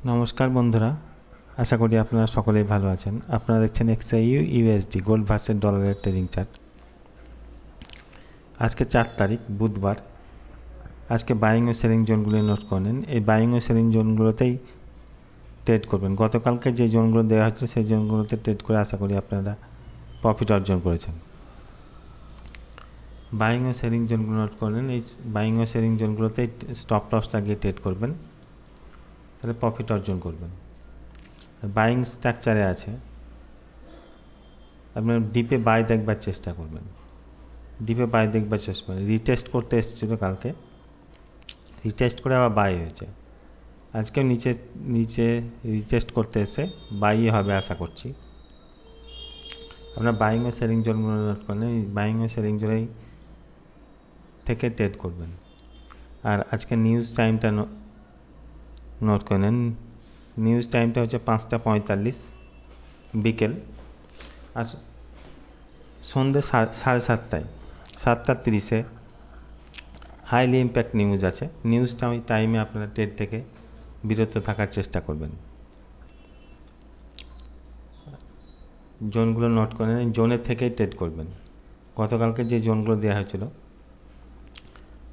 নমস্কার বন্ধুরা, আশা করি আপনারা সকলেই ভালো আছেন। আপনারা দেখছেন এক্সআইইউ ইউএসডি গোল্ড ভার্সেস ডলারের ট্রেডিং চার্ট। আজকে 4 তারিখ বুধবার। আজকে বাইং ও সেলিং জোনগুলো নোট করে নিন। এই বাইং ও সেলিং জোনগুলোতেই ট্রেড করবেন। গতকালকে যে জোনগুলো দেওয়া হয়েছিল সেই জোনগুলোতে ট্রেড করে আশা করি আপনারা প্রফিট অর্জন করেছেন। বাইং ও সেলিং জোনগুলো নোট করে নিন। এই বাইং ও সেলিং জোনগুলোতেই স্টপ লস লাগিয়ে ট্রেড করবেন, তাহলে প্রফিট অর্জন করবেন। বাইং স্ট্রাকচারে আছে, আপনার ডিপে বাই দেখবার চেষ্টা করবেন। ডিপে বাই দেখবার চেষ্টা করবেন। রিটেস্ট করতে এসেছিলো কালকে, রিটেস্ট করে আবার বাই হয়েছে। আজকেও নিচে নিচে রিটেস্ট করতে এসে বাই হবে আশা করছি। আপনার বাইং ও সেলিং জোনগুলো নোট করলেন, এই বাইং ও সেলিং জোনেই থেকে ট্রেড করবেন। আর আজকে নিউজ টাইমটা নোট করে নেন। নিউজ টাইমটা হচ্ছে 5টা 45 বিকেল, আর সন্ধ্যে 7:30টায় 7:30 হাইলি ইম্প্যাক্ট নিউজ আছে। নিউজটা ওই টাইমে আপনারা ট্রেড থেকে বিরত থাকার চেষ্টা করবেন। জোনগুলো নোট করে নিন, জোনের থেকেই ট্রেড করবেন। গতকালকে যে জোনগুলো দেওয়া হয়েছিল,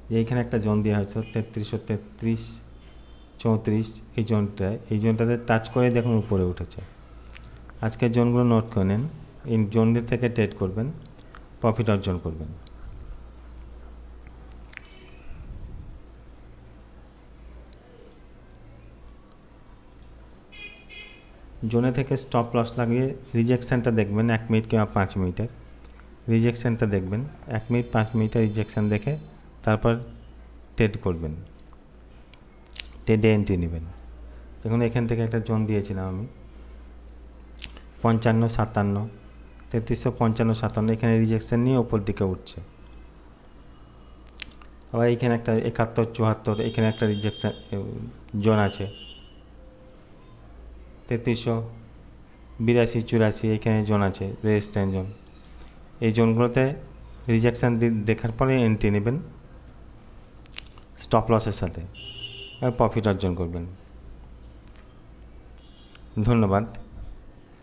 যে এইখানে একটা জোন দেওয়া হয়েছিল 3333 34, এই জোনটাতে টাচ করে দেখুন উপরে উঠেছে। আজকের জোনগুলো নোট করে নিন, এই জোনদের থেকে ট্রেড করবেন, প্রফিট অর্জন করবেন। জোনে থেকে স্টপ লস লাগিয়ে রিজেকশানটা দেখবেন 1 মিনিট কিংবা 5 মিনিটের। রিজেকশানটা দেখবেন 1 মিনিট 5 মিনিটের রিজেকশান দেখে তারপর ট্রেড করবেন, ট্রেডে এন্ট্রি নেবেন। দেখুন এখান থেকে একটা জোন দিয়েছিলাম আমি 55 57 3355 57, এখানে রিজেকশান নিয়ে ওপর দিকে উঠছে। আবার এখানে একটা 71 74, এখানে একটা রিজেকশান জোন আছে 3382 84, এখানে জোন আছে রেজিস্ট্যান্স জোন। এই জোনগুলোতে রিজেকশান দেখার পরে এন্ট্রি নেবেন স্টপ লসের সাথে, আর প্রফিট অর্জন করবেন। ধন্যবাদ।